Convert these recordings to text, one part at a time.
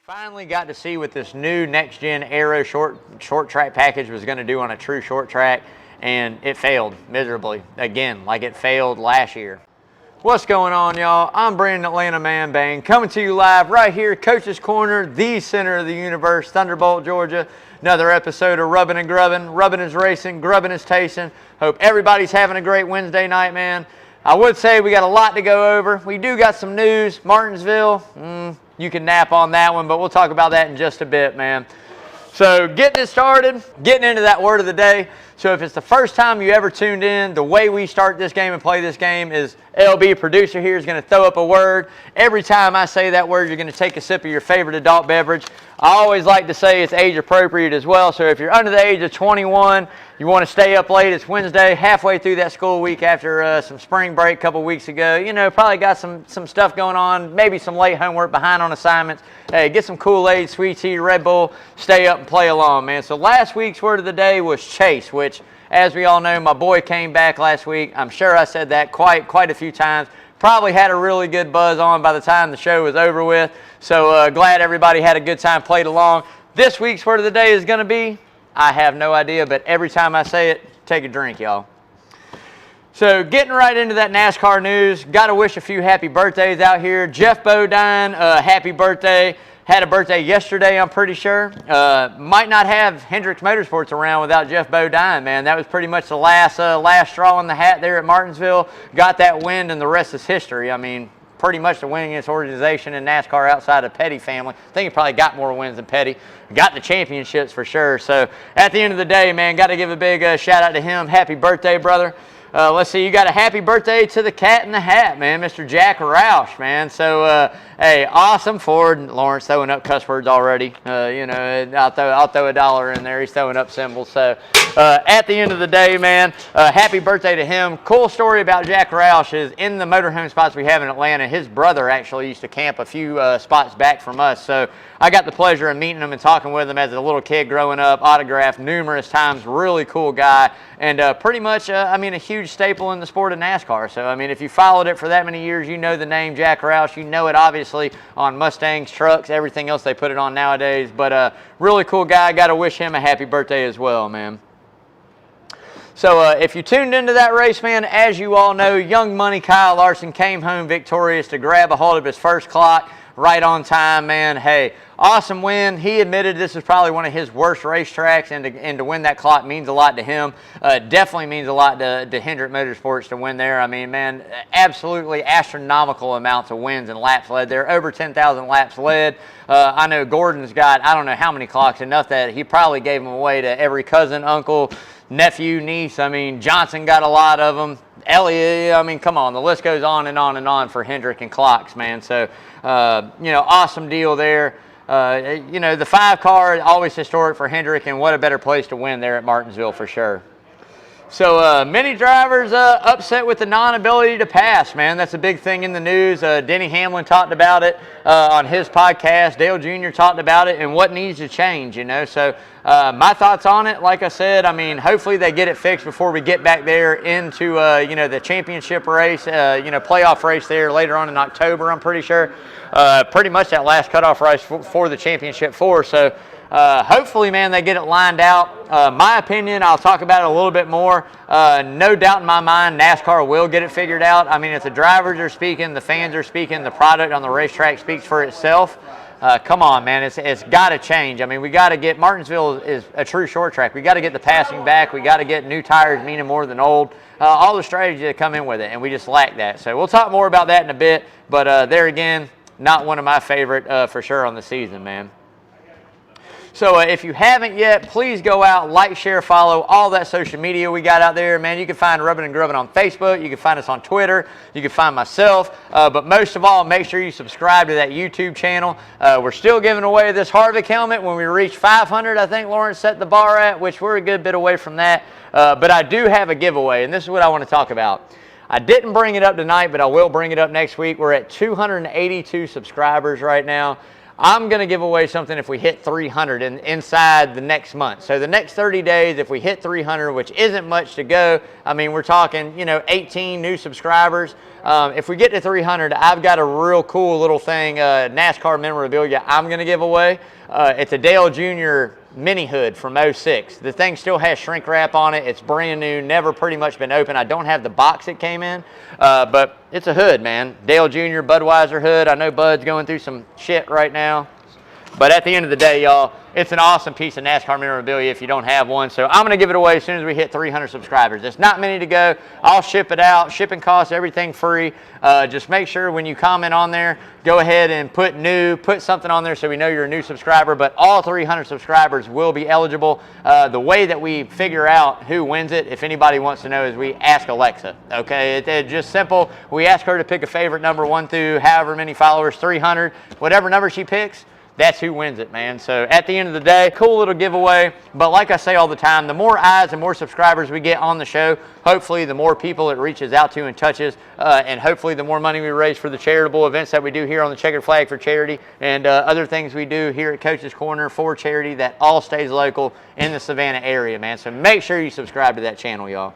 Finally got to see what this new next-gen aero short track package was going to do on a true short track, and it failed miserably again, like it failed last year. What's going on, y'all? I'm Brandon Atlanta Man Bang, coming to you live right here, Coach's Corner, the center of the universe, Thunderbolt, Georgia. Another episode of Rubbin' and Grubbin'. Rubbin' is racing, grubbin' is tasting. Hope everybody's having a great Wednesday night, man. I would say we got a lot to go over. We do got some news. Martinsville, you can nap on that one, but we'll talk about that in just a bit, man. So getting it started, getting into that word of the day. So if it's the first time you ever tuned in, the way we start this game and play this game is LB, producer here, is going to throw up a word. Every time I say that word, you're going to take a sip of your favorite adult beverage. I always like to say it's age appropriate as well. So if you're under the age of 21, you want to stay up late, it's Wednesday, halfway through that school week after some spring break a couple weeks ago. You know, probably got some stuff going on, maybe some late homework, behind on assignments. Hey, get some Kool-Aid, sweet tea, Red Bull, stay up and play along, man. So last week's word of the day was chase, which, as we all know, my boy came back last week. I'm sure I said that quite a few times. Probably had a really good buzz on by the time the show was over with. So glad everybody had a good time, played along. This week's word of the day is going to be, I have no idea, but every time I say it, take a drink, y'all. So getting right into that NASCAR news, got to wish a few happy birthdays out here. Jeff Bodine, happy birthday. Had a birthday yesterday, I'm pretty sure. Might not have Hendricks Motorsports around without Jeff Bodine, man. That was pretty much the last straw in the hat there at Martinsville. Got that win, and the rest is history. I mean, pretty much the winningest organization in NASCAR outside of Petty family. I think he probably got more wins than Petty. Got the championships for sure. So at the end of the day, man, got to give a big shout out to him. Happy birthday, brother. Let's see, you got a happy birthday to the cat in the hat, man, Mr. Jack Roush, man. So, hey, awesome Ford. Lawrence throwing up cuss words already. You know, I'll throw a dollar in there. He's throwing up symbols. So, at the end of the day, man, happy birthday to him. Cool story about Jack Roush is in the motorhome spots we have in Atlanta, his brother actually used to camp a few spots back from us. So, I got the pleasure of meeting him and talking with him as a little kid growing up, autographed numerous times, really cool guy, and pretty much, I mean, a huge staple in the sport of NASCAR. So, I mean, if you followed it for that many years, you know the name Jack Roush. You know it, obviously, on Mustangs, trucks, everything else they put it on nowadays. But really cool guy. Got to wish him a happy birthday as well, man. So if you tuned into that race, man, as you all know, Young Money Kyle Larson came home victorious to grab a hold of his first clock right on time, man. Hey, awesome win. He admitted this is probably one of his worst racetracks, and to win that clock means a lot to him. Definitely means a lot to Hendrick Motorsports to win there. I mean, man, absolutely astronomical amounts of wins and laps led there. Over 10,000 laps led. I know Gordon's got, I don't know how many clocks, enough that he probably gave them away to every cousin, uncle, nephew, niece. I mean, Johnson got a lot of them. Elliott, I mean, come on. The list goes on and on and on for Hendrick and clocks, man. So, you know, awesome deal there. You know, the 5-car, always historic for Hendrick, and what a better place to win there at Martinsville for sure. So many drivers upset with the non-ability to pass, man. That's a big thing in the news. Denny Hamlin talked about it on his podcast. Dale Jr. talked about it and what needs to change, you know. So my thoughts on it, like I said, I mean, hopefully they get it fixed before we get back there into, you know, the championship race, you know, playoff race there later on in October, I'm pretty sure. Pretty much that last cutoff race for the championship four. So hopefully, man, they get it lined out. My opinion, I'll talk about it a little bit more. No doubt in my mind, NASCAR will get it figured out. I mean, if the drivers are speaking, the fans are speaking, the product on the racetrack speaks for itself. Come on, man, it's got to change. I mean, we got to get, Martinsville is a true short track. We got to get the passing back. We got to get new tires, meaning more than old. All the strategies that come in with it, and we just lack that. So we'll talk more about that in a bit. But there again, not one of my favorite for sure on the season, man. So if you haven't yet, please go out, like, share, follow, all that social media we got out there. Man, you can find Rubbin' and Grubbin' on Facebook. You can find us on Twitter. You can find myself. But most of all, make sure you subscribe to that YouTube channel. We're still giving away this Harvick helmet. When we reach 500, I think Lawrence set the bar at, which we're a good bit away from that. But I do have a giveaway, and this is what I want to talk about. I didn't bring it up tonight, but I will bring it up next week. We're at 282 subscribers right now. I'm going to give away something if we hit 300 inside the next month. So the next 30 days, if we hit 300, which isn't much to go, I mean, we're talking, 18 new subscribers. If we get to 300, I've got a real cool little thing, NASCAR memorabilia I'm going to give away. It's a Dale Jr. mini hood from '06. The thing still has shrink wrap on it. It's brand new, never pretty much been opened. I don't have the box it came in, but it's a hood, man. Dale Jr. Budweiser hood. I know Bud's going through some shit right now. But at the end of the day, y'all, it's an awesome piece of NASCAR memorabilia if you don't have one. So I'm going to give it away as soon as we hit 300 subscribers. There's not many to go. I'll ship it out. Shipping costs, everything free. Just make sure when you comment on there, go ahead and put new, put something on there so we know you're a new subscriber. But all 300 subscribers will be eligible. The way that we figure out who wins it, if anybody wants to know, is we ask Alexa. Okay, it's just simple. We ask her to pick a favorite number 1 through however many followers, 300. Whatever number she picks, that's who wins it, man. So at the end of the day, cool little giveaway. But like I say all the time, the more eyes and more subscribers we get on the show, hopefully the more people it reaches out to and touches, and hopefully the more money we raise for the charitable events that we do here on the Checkered Flag for Charity, and other things we do here at Coach's Corner for charity that all stays local in the Savannah area, man. So make sure you subscribe to that channel, y'all.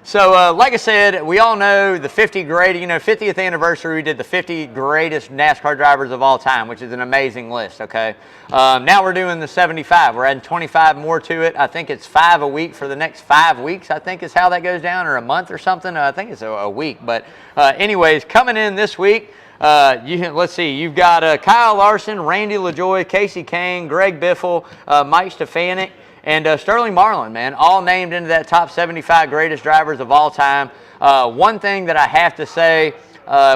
So, like I said, we all know the 50th anniversary, we did the 50 greatest NASCAR drivers of all time, which is an amazing list, okay? Now we're doing the 75. We're adding 25 more to it. I think it's 5 a week for the next 5 weeks, I think is how that goes down, or a month or something. I think it's a week. But anyways, coming in this week, let's see, you've got Kyle Larson, Randy LaJoie, Casey Kane, Greg Biffle, Mike Stefanik, and Sterling Marlin, man, all named into that top 75 greatest drivers of all time. One thing that I have to say,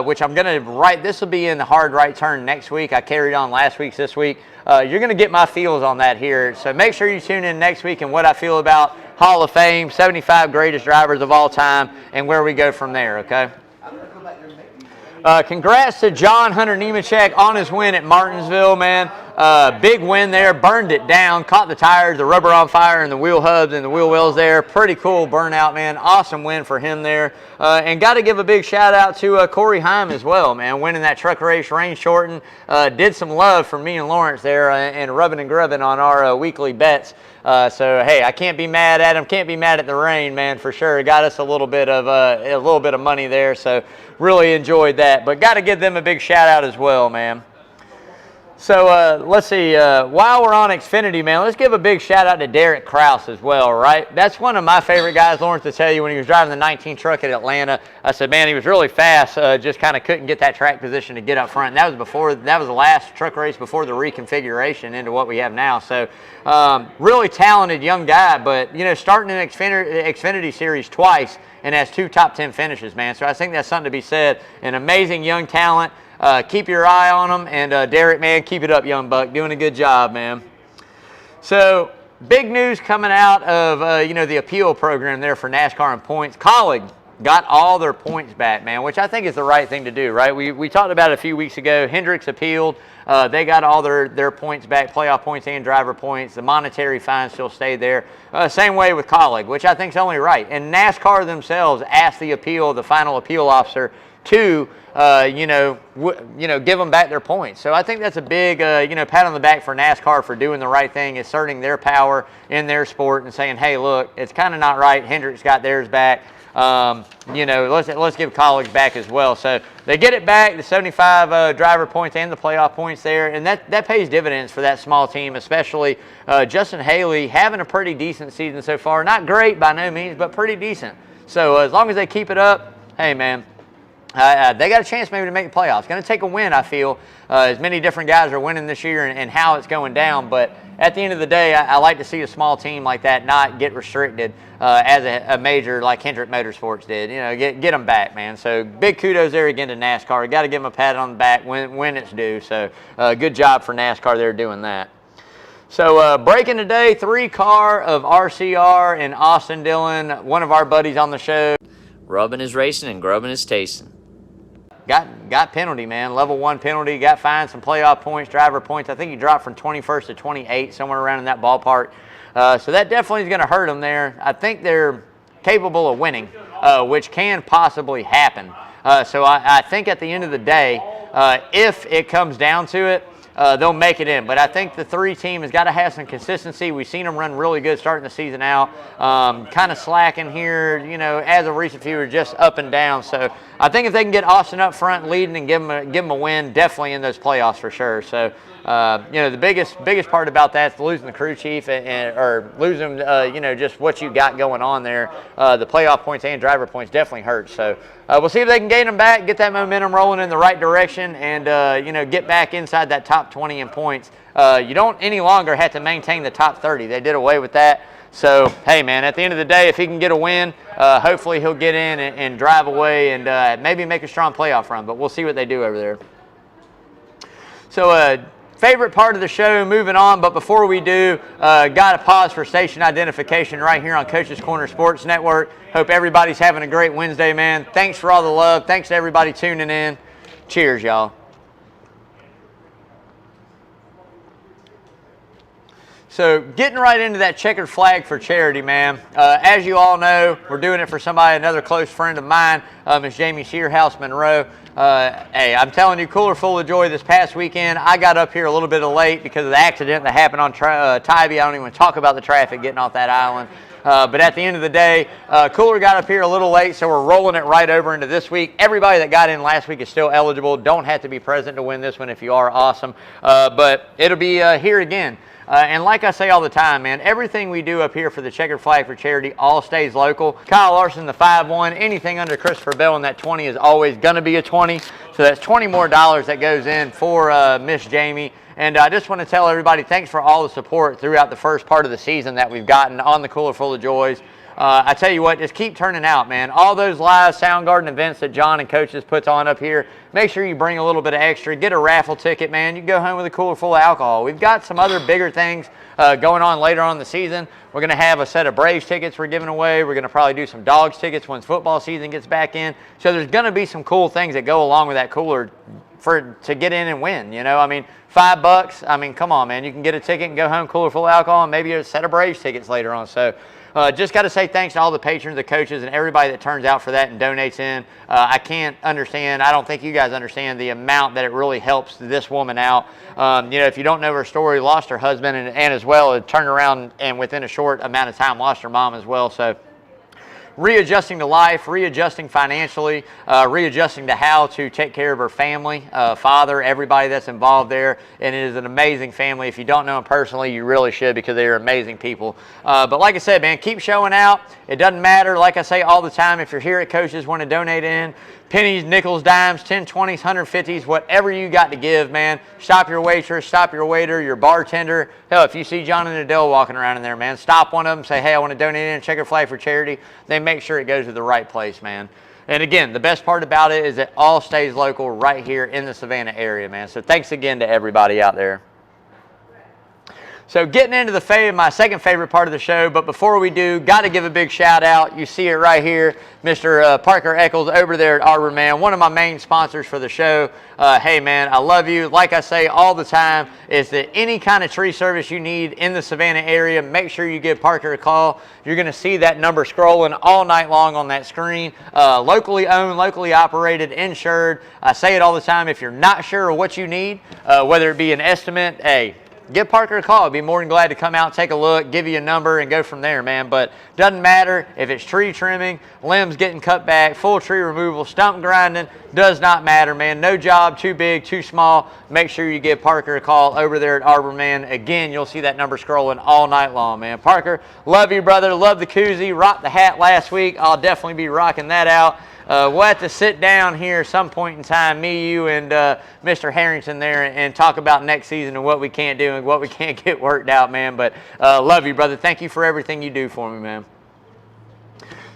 which I'm going to write, this will be in the hard right turn next week. I carried on last week's this week. You're going to get my feels on that here. So make sure you tune in next week and what I feel about Hall of Fame, 75 greatest drivers of all time, and where we go from there, okay? Congrats to John Hunter Nemechek on his win at Martinsville, man. Big win there, burned it down, caught the tires, the rubber on fire, and the wheel hubs and the wheel wells there. Pretty cool burnout, man. Awesome win for him there. And got to give a big shout out to Corey Heim as well, man, winning that truck race, rain shortened. Did some love from me and Lawrence there, and rubbing and grubbing on our weekly bets. So hey, I can't be mad at him. Can't be mad at the rain, man, for sure. It got us a little bit of money there. So really enjoyed that. But got to give them a big shout out as well, man. So let's see, while we're on Xfinity, man, let's give a big shout out to Derek Kraus as well, right? That's one of my favorite guys, Lawrence, to tell you, when he was driving the 19 truck at Atlanta. I said, man, he was really fast, just kind of couldn't get that track position to get up front. And that was the last truck race before the reconfiguration into what we have now. So really talented young guy, but, starting an Xfinity series twice and has 2 top 10 finishes, man. So I think that's something to be said. An amazing young talent. Keep your eye on them, and Derek, man, keep it up, young buck. Doing a good job, man. So, big news coming out of, the appeal program there for NASCAR and points. Colleague got all their points back, man, which I think is the right thing to do, right? We talked about it a few weeks ago. Hendricks appealed. They got all their points back, playoff points and driver points. The monetary fine still stayed there. Same way with Colleague, which I think is only right. And NASCAR themselves asked the final appeal officer to give them back their points. So I think that's a big, pat on the back for NASCAR for doing the right thing, asserting their power in their sport and saying, hey, look, it's kind of not right. Hendricks got theirs back. Let's give Colleagues back as well. So they get it back, the 75 driver points and the playoff points there, and that pays dividends for that small team, especially Justin Haley having a pretty decent season so far. Not great by no means, but pretty decent. So as long as they keep it up, hey, man, they got a chance maybe to make the playoffs. Going to take a win, I feel, as many different guys are winning this year and how it's going down. But at the end of the day, I like to see a small team like that not get restricted as a major like Hendrick Motorsports did. Get them back, man. So big kudos there again to NASCAR. Got to give them a pat on the back when it's due. So good job for NASCAR there doing that. So breaking today, 3-car of RCR and Austin Dillon, one of our buddies on the show. Rubbing is racing and grubbing is tasting. Got penalty, man. Level 1 penalty. Got fined, some playoff points, driver points. I think he dropped from 21st to 28, somewhere around in that ballpark. So that definitely is going to hurt them there. I think they're capable of winning, which can possibly happen. So I think at the end of the day, if it comes down to it, they'll make it in. But I think the 3 team has got to have some consistency. We've seen them run really good starting the season out. Kind of slacking here, you know, as of recent few, just up and down. So I think if they can get Austin up front leading and give them a win, definitely in those playoffs for sure. So, you know, the biggest part about that is losing the crew chief or losing, you know, just what you got going on there. The playoff points and driver points definitely hurt. So we'll see if they can gain them back, get that momentum rolling in the right direction, and, you know, get back inside that top 20 in points. You don't any longer have to maintain the top 30. They did away with that. So, hey, man, at the end of the day, if he can get a win, hopefully he'll get in and drive away and maybe make a strong playoff run. But we'll see what they do over there. So, favorite part of the show, moving on. But before we do, got to pause for station identification right here on Coach's Corner Sports Network. Hope everybody's having a great Wednesday, man. Thanks for all the love. Thanks to everybody tuning in. Cheers, y'all. So getting right into that checkered flag for charity, man. As you all know, we're doing it for somebody, another close friend of mine, Miss Jamie Shearhouse Monroe. Hey, I'm telling you, cooler full of joy this past weekend. I got up here a little bit late because of the accident that happened on Tybee. I don't even talk about the traffic getting off that island. But at the end of the day, Cooler got up here a little late, so we're rolling it right over into this week. Everybody that got in last week is still eligible. Don't have to be present to win this one if you are. Awesome. But it'll be here again. And like I say all the time, man, everything we do up here for the Checkered Flag for Charity all stays local. Kyle Larson, the 5-1, anything under Christopher Bell in that 20 is always going to be a 20. So that's $20 more that goes in for Miss Jamie. And I just want to tell everybody thanks for all the support throughout the first part of the season that we've gotten on the Cooler Full of Joys. I tell you what, just keep turning out, man. All those live Soundgarden events that John and Coaches puts on up here, make sure you bring a little bit of extra. Get a raffle ticket, man. You can go home with a cooler full of alcohol. We've got some other bigger things going on later on in the season. We're going to have a set of Braves tickets we're giving away. We're going to probably do some Dogs tickets once football season gets back in. So there's going to be some cool things that go along with that cooler to get in and win, you know. I mean, $5, I mean, come on, man. You can get a ticket and go home cooler full of alcohol and maybe a set of Braves tickets later on. So just got to say thanks to all the patrons, the coaches, and everybody that turns out for that and donates in. I can't understand, I don't think you guys understand the amount that it really helps this woman out. You know, if you don't know her story, lost her husband and as well, turned around and within a short amount of time lost her mom as well. So readjusting to life, readjusting financially, readjusting to how to take care of her family, father, everybody that's involved there. And it is an amazing family. If you don't know them personally, you really should because they are amazing people. But like I said, man, keep showing out. It doesn't matter, like I say all the time, if you're here at Coaches, want to donate in, pennies, nickels, dimes, 10, 20s, 150s, whatever you got to give, man. Stop your waitress, stop your waiter, your bartender. Hell, if you see John and Adele walking around in there, man, stop one of them, say, hey, I want to donate in a Checkered Flag for Charity. They make sure it goes to the right place, man. And again, the best part about it is it all stays local right here in the Savannah area, man. So thanks again to everybody out there. So getting into my second favorite part of the show, but before we do, got to give a big shout out. You see it right here, Mr. Parker Eccles over there at Arbor Man, one of my main sponsors for the show. Hey man, I love you. Like I say all the time, is that any kind of tree service you need in the Savannah area, make sure you give Parker a call. You're going to see that number scrolling all night long on that screen. Locally owned, locally operated, insured. I say it all the time, if you're not sure of what you need, whether it be an estimate, hey, give Parker a call. I'd be more than glad to come out, take a look, give you a number, and go from there, man. But doesn't matter if it's tree trimming, limbs getting cut back, full tree removal, stump grinding, does not matter, man. No job too big, too small. Make sure you give Parker a call over there at Arbor Man. Again, you'll see that number scrolling all night long, man. Parker, love you, brother. Love the koozie. Rocked the hat last week. I'll definitely be rocking that out. We'll have to sit down here some point in time, me, you, and Mr. Harrington there, and talk about next season and what we can't do and what we can't get worked out, man. But love you, brother. Thank you for everything you do for me, man.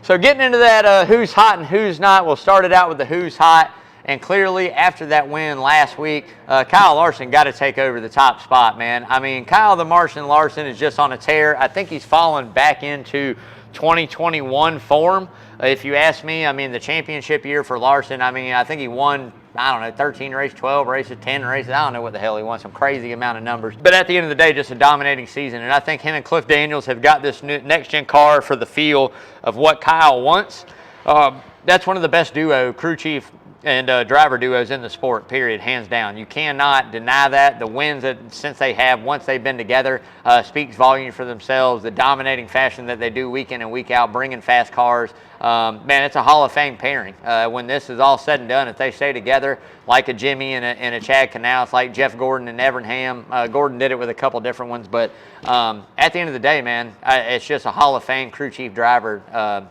So getting into that who's hot and who's not, we'll start it out with the who's hot. And clearly, after that win last week, Kyle Larson got to take over the top spot, man. I mean, Kyle the Martian Larson is just on a tear. I think he's fallen back into 2021 form. If you ask me, I mean, the championship year for Larson, I mean, I think he won, I don't know, 13 races, 12 races, 10 races. I don't know what the hell he won, some crazy amount of numbers. But at the end of the day, just a dominating season. And I think him and Cliff Daniels have got this new next-gen car for the feel of what Kyle wants. That's one of the best duo, crew chief, and driver duos in the sport, period, hands down. You cannot deny that. The wins that since they have, once they've been together, speaks volume for themselves. The dominating fashion that they do week in and week out, bringing fast cars. Man, it's a Hall of Fame pairing. When this is all said and done, if they stay together, like a Jimmy and a Chad Canals, like Jeff Gordon and Evernham. Gordon did it with a couple different ones, but at the end of the day, man, it's just a Hall of Fame crew chief driver,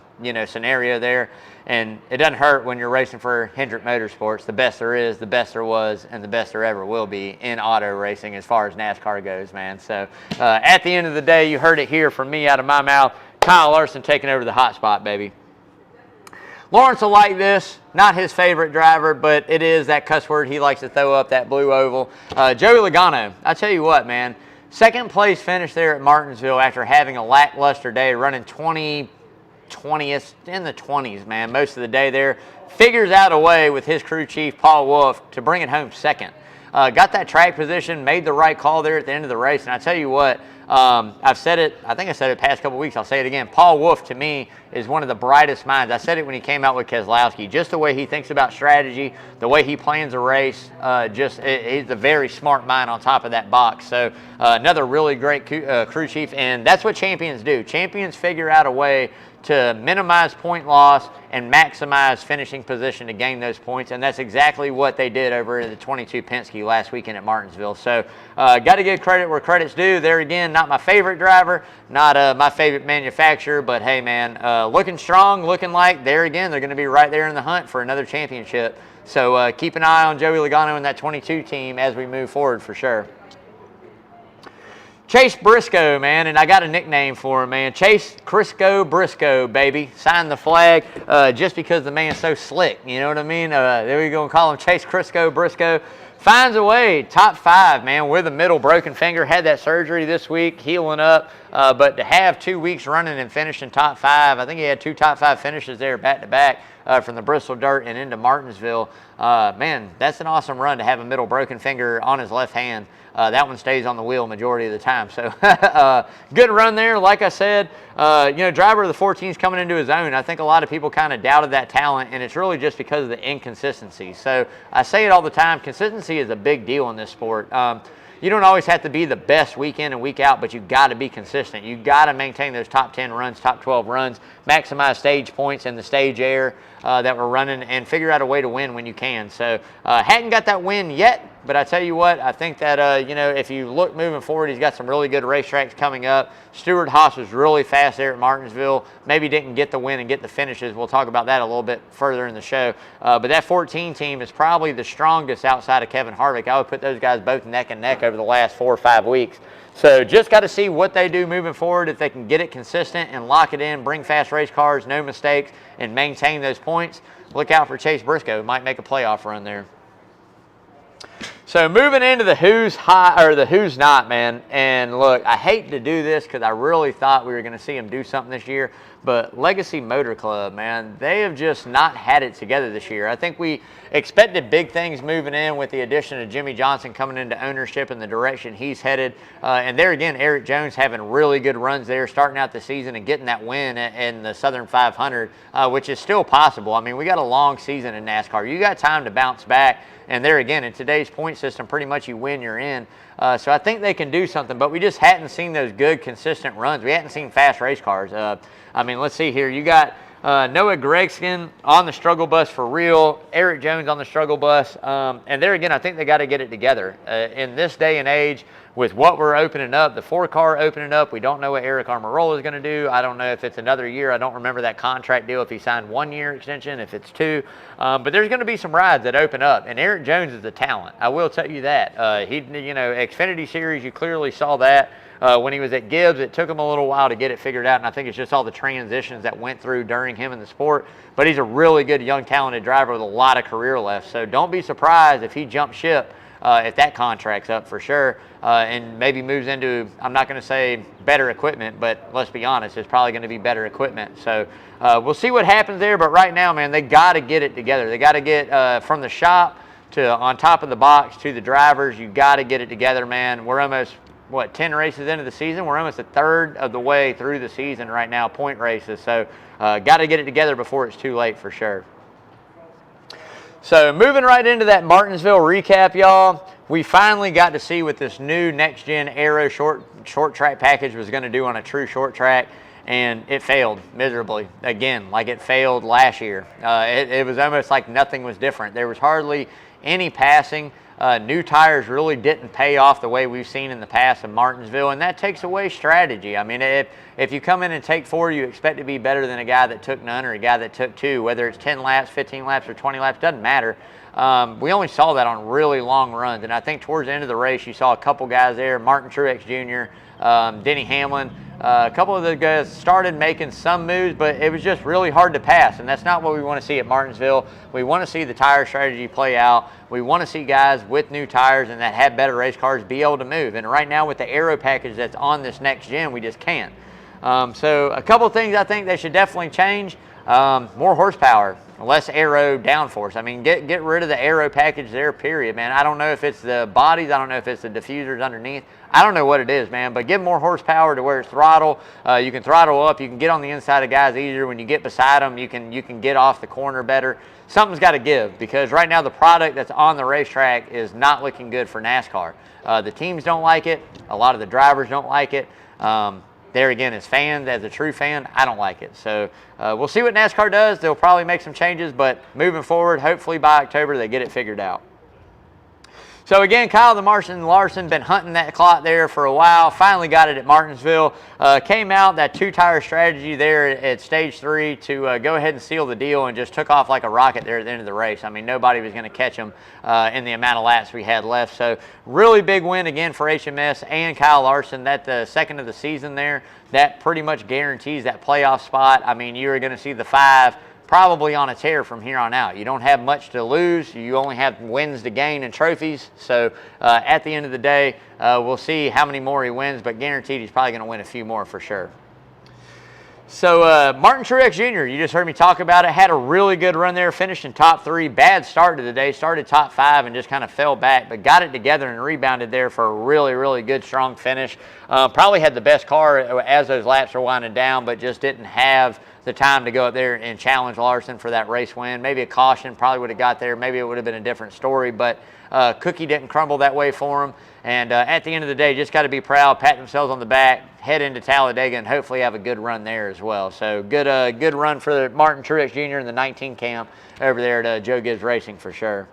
scenario there. And it doesn't hurt when you're racing for Hendrick Motorsports, the best there is, the best there was, and the best there ever will be in auto racing as far as NASCAR goes, man. So at the end of the day, you heard it here from me out of my mouth. Kyle Larson taking over the hot spot, baby. Lawrence will like this. Not his favorite driver, but it is that cuss word he likes to throw up, that blue oval. Joey Logano, I tell you what, man. Second place finish there at Martinsville after having a lackluster day, running 20th, in the 20s, man, most of the day there. Figures out a way with his crew chief, Paul Wolf, to bring it home second. Got that track position, made the right call there at the end of the race. And I tell you what, I've said it, I think I said it the past couple weeks, I'll say it again. Paul Wolf, to me, is one of the brightest minds. I said it when he came out with Keselowski. Just the way he thinks about strategy, the way he plans a race, he's a very smart mind on top of that box. So another really great crew chief, and that's what champions do. Champions figure out a way to minimize point loss and maximize finishing position to gain those points, and that's exactly what they did over in the 22 Penske last weekend at Martinsville. So got to give credit where credit's due. There again, not my favorite driver, not my favorite manufacturer, but hey, man, looking strong, looking like, there again, they're going to be right there in the hunt for another championship. So keep an eye on Joey Logano and that 22 team as we move forward for sure. Chase Briscoe, man, and I got a nickname for him, man. Chase Crisco Briscoe, baby. Signed the flag just because the man's so slick, you know what I mean? There we go, and call him Chase Crisco Briscoe. Finds a way, top 5, man, with a middle broken finger. Had that surgery this week, healing up. But to have 2 weeks running and finishing top 5, I think he had 2 top 5 finishes there back-to-back from the Bristol Dirt and into Martinsville. Man, that's an awesome run to have a middle broken finger on his left hand. That one stays on the wheel majority of the time. So good run there. Like I said, driver of the 14 is coming into his own. I think a lot of people kind of doubted that talent, and it's really just because of the inconsistency. So I say it all the time, consistency is a big deal in this sport. You don't always have to be the best week in and week out, but you got to be consistent. You got to maintain those top 10 runs, top 12 runs, maximize stage points in the stage air that we're running, and figure out a way to win when you can. So hadn't got that win yet, but I tell you what, I think that, if you look moving forward, he's got some really good racetracks coming up. Stuart Haas was really fast there at Martinsville. Maybe didn't get the win and get the finishes. We'll talk about that a little bit further in the show. But that 14 team is probably the strongest outside of Kevin Harvick. I would put those guys both neck and neck over the last 4 or 5 weeks. So just got to see what they do moving forward, if they can get it consistent and lock it in, bring fast race cars, no mistakes, and maintain those points. Look out for Chase Briscoe. Might make a playoff run there. So moving into the who's hot or the who's not, man. And look, I hate to do this because I really thought we were going to see him do something this year. But Legacy Motor Club, man, they have just not had it together this year. I think we expected big things moving in with the addition of Jimmy Johnson coming into ownership and the direction he's headed. And there again, Eric Jones having really good runs there, starting out the season and getting that win in the Southern 500, which is still possible. I mean, we got a long season in NASCAR. You got time to bounce back. And there again, in today's point system, pretty much you win, you're in. So I think they can do something, but we just hadn't seen those good, consistent runs. We hadn't seen fast race cars. I mean, let's see here. You got Noah Gragson on the struggle bus for real, Eric Jones on the struggle bus. And there again, I think they got to get it together. In this day and age, with what we're opening up, the 4-car opening up, we don't know what Eric Almirola is going to do. I don't know if it's another year. I don't remember that contract deal, if he signed 1-year extension, if it's 2. But there's going to be some rides that open up, and Eric Jones is a talent. I will tell you that. Xfinity Series, you clearly saw that. When he was at Gibbs, it took him a little while to get it figured out, and I think it's just all the transitions that went through during him in the sport. But he's a really good, young, talented driver with a lot of career left. So don't be surprised if he jumps ship if that contract's up for sure, and maybe moves into, I'm not going to say better equipment, but let's be honest, it's probably going to be better equipment. So we'll see what happens there, but right now, man, they got to get it together. They got to get from the shop to on top of the box to the drivers. You got to get it together, man. We're almost, 10 races into the season? We're almost a third of the way through the season right now, point races. So got to get it together before it's too late for sure. So moving right into that Martinsville recap, y'all, we finally got to see what this new next-gen Aero short track package was going to do on a true short track, and it failed miserably. Again, like it failed last year. It was almost like nothing was different. There was hardly any passing. New tires really didn't pay off the way we've seen in the past in Martinsville, and that takes away strategy. I mean, if you come in and take 4, you expect to be better than a guy that took none or a guy that took 2, whether it's 10 laps, 15 laps, or 20 laps, doesn't matter. We only saw that on really long runs, and I think towards the end of the race, you saw a couple guys there, Martin Truex Jr., Denny Hamlin, a couple of the guys started making some moves, but it was just really hard to pass, and that's not what we want to see at Martinsville. We want to see the tire strategy play out. We want to see guys with new tires and that have better race cars be able to move, and right now with the Aero package that's on this next gen, we just can't. So a couple of things I think they should definitely change. More horsepower, less aero downforce. I mean, get rid of the aero package there, period, man. I don't know if it's the bodies. I don't know if it's the diffusers underneath. I don't know what it is, man, but give more horsepower to where it's throttle. You can throttle up. You can get on the inside of guys easier. When you get beside them, you can get off the corner better. Something's got to give, because right now the product that's on the racetrack is not looking good for NASCAR. The teams don't like it. A lot of the drivers don't like it. There again, as fans, as a true fan, I don't like it. So we'll see what NASCAR does. They'll probably make some changes, but moving forward, hopefully by October, they get it figured out. So again, Kyle the Martian Larson been hunting that clock there for a while. Finally got it at Martinsville. Came out that 2-tire strategy there at stage 3 to go ahead and seal the deal, and just took off like a rocket there at the end of the race. I mean, nobody was going to catch him in the amount of laps we had left. So really big win again for HMS and Kyle Larson. That the second of the season there, that pretty much guarantees that playoff spot. I mean, you're going to see the 5 probably on a tear from here on out. You don't have much to lose. You only have wins to gain and trophies. So at the end of the day, we'll see how many more he wins, but guaranteed he's probably going to win a few more for sure. So Martin Truex Jr., you just heard me talk about it, had a really good run there, finished in top 3. Bad start to the day, started top 5 and just kind of fell back, but got it together and rebounded there for a really, really good, strong finish. Probably had the best car as those laps were winding down, but just didn't have the time to go up there and challenge Larson for that race win. Maybe a caution probably would have got there. Maybe it would have been a different story, but cookie didn't crumble that way for him. And at the end of the day, just got to be proud, pat themselves on the back, head into Talladega, and hopefully have a good run there as well. So good run for Martin Truex Jr. in the 19 camp over there at Joe Gibbs Racing for sure.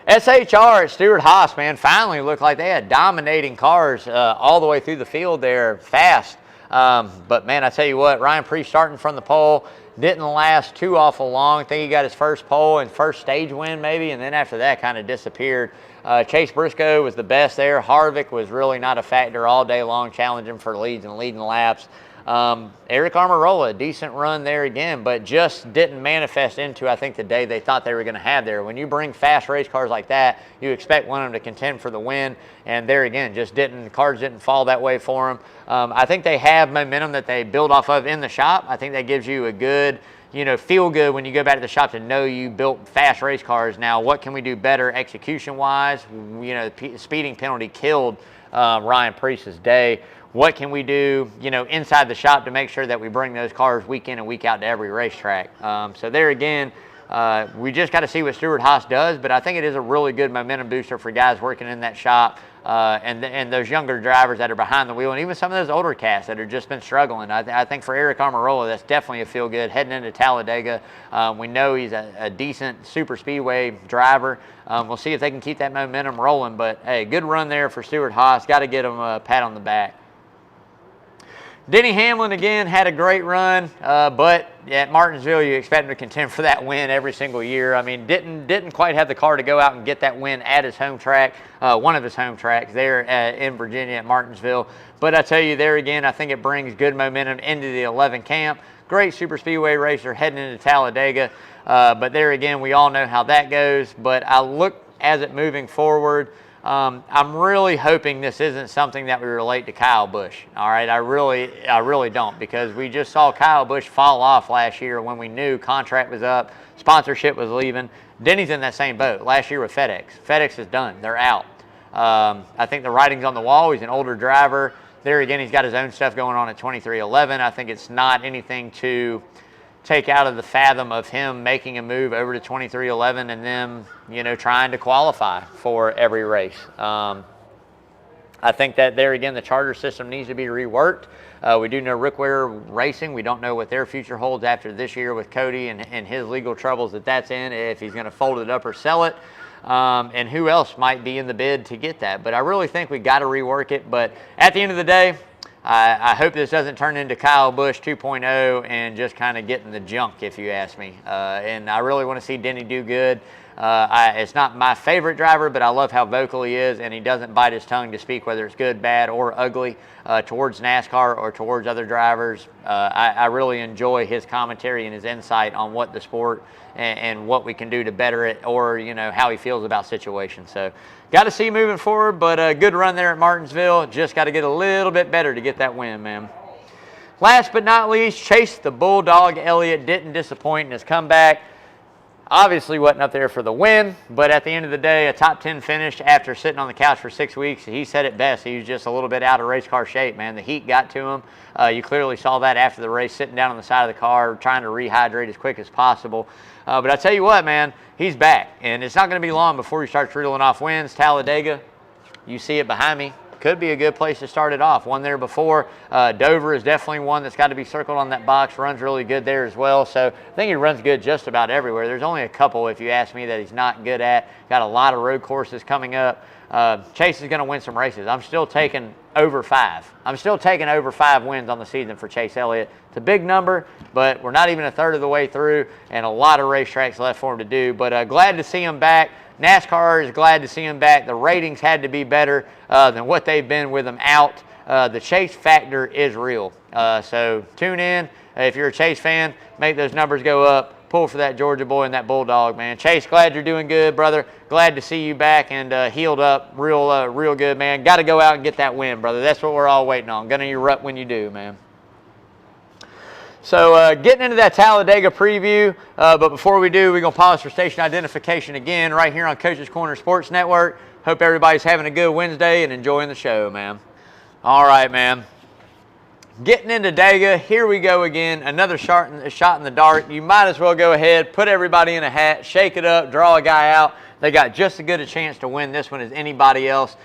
SHR at Stewart-Haas, man, finally looked like they had dominating cars all the way through the field there fast. But man, I tell you what, Ryan Preece starting from the pole didn't last too awful long. I think he got his first pole and first stage win maybe, and then after that kind of disappeared. Chase Briscoe was the best there. Harvick was really not a factor all day long, challenging for leads and leading laps. Eric Almirola, a decent run there again, but just didn't manifest into, I think, the day they thought they were going to have there. When you bring fast race cars like that, you expect one of them to contend for the win, and there again, just cars didn't fall that way for them. I think they have momentum that they build off of in the shop. I think that gives you a good, feel good when you go back to the shop to know you built fast race cars. Now, what can we do better execution-wise? The speeding penalty killed Ryan Preece's day. What can we do, inside the shop to make sure that we bring those cars week in and week out to every racetrack? So there again, we just got to see what Stewart-Haas does, but I think it is a really good momentum booster for guys working in that shop and those younger drivers that are behind the wheel, and even some of those older cats that have just been struggling. I think for Eric Almirola, that's definitely a feel-good heading into Talladega. We know he's a decent super speedway driver. We'll see if they can keep that momentum rolling, but hey, good run there for Stewart-Haas. Got to get him a pat on the back. Denny Hamlin, again, had a great run, but at Martinsville, you expect him to contend for that win every single year. I mean, didn't quite have the car to go out and get that win at his home track, one of his home tracks there in Virginia at Martinsville. But I tell you, there again, I think it brings good momentum into the 11 camp. Great super speedway racer heading into Talladega. But there again, we all know how that goes. But I look at it moving forward. I'm really hoping this isn't something that we relate to Kyle Busch. All right, I really don't, because we just saw Kyle Busch fall off last year when we knew contract was up, sponsorship was leaving. Denny's in that same boat last year with FedEx. FedEx is done; they're out. I think the writing's on the wall. He's an older driver. There again, he's got his own stuff going on at 2311. I think it's not anything to take out of the fathom of him making a move over to 2311 and then, you know, trying to qualify for every race. I think that there again, the charter system needs to be reworked. We do know Rickware Racing. We don't know what their future holds after this year with Cody and his legal troubles that's in, if he's going to fold it up or sell it. And who else might be in the bid to get that. But I really think we got to rework it. But at the end of the day, I hope this doesn't turn into Kyle Busch 2.0 and just kind of get in the junk, if you ask me. And I really want to see Denny do good. It's not my favorite driver, but I love how vocal he is, and he doesn't bite his tongue to speak, whether it's good, bad, or ugly, towards NASCAR or towards other drivers. I really enjoy his commentary and his insight on what the sport and what we can do to better it, or, you know, how he feels about situations. So got to see moving forward, but a good run there at Martinsville. Just got to get a little bit better to get that win, man. Last but not least, Chase the Bulldog Elliott didn't disappoint in his comeback. Obviously wasn't up there for the win, but at the end of the day, a top 10 finish after sitting on the couch for 6 weeks. He said it best. He was just a little bit out of race car shape, man. The heat got to him. You clearly saw that after the race, sitting down on the side of the car, trying to rehydrate as quick as possible. But I tell you what, man, he's back. And it's not going to be long before he starts reeling off wins. Talladega, you see it behind me. Could be a good place to start it off. Won there before. Dover is definitely one that's got to be circled on that box. Runs really good there as well. So I think he runs good just about everywhere. There's only a couple, if you ask me, that he's not good at. Got a lot of road courses coming up. Chase is going to win some races. I'm still taking over 5. I'm still taking over 5 wins on the season for Chase Elliott. It's a big number, but we're not even a third of the way through, and a lot of racetracks left for him to do. But glad to see him back. NASCAR is glad to see him back. The ratings had to be better than what they've been with him out. The Chase factor is real. So tune in. If you're a Chase fan, make those numbers go up. Pull for that Georgia boy and that Bulldog, man. Chase, glad you're doing good, brother. Glad to see you back and healed up real good, man. Got to go out and get that win, brother. That's what we're all waiting on. Gonna erupt when you do, man. So getting into that Talladega preview, but before we do, we're going to pause for station identification again right here on Coach's Corner Sports Network. Hope everybody's having a good Wednesday and enjoying the show, man. All right, man. Getting into Dega, here we go again. Another shot in the dark. You might as well go ahead, put everybody in a hat, shake it up, draw a guy out. They got just as good a chance to win this one as anybody else.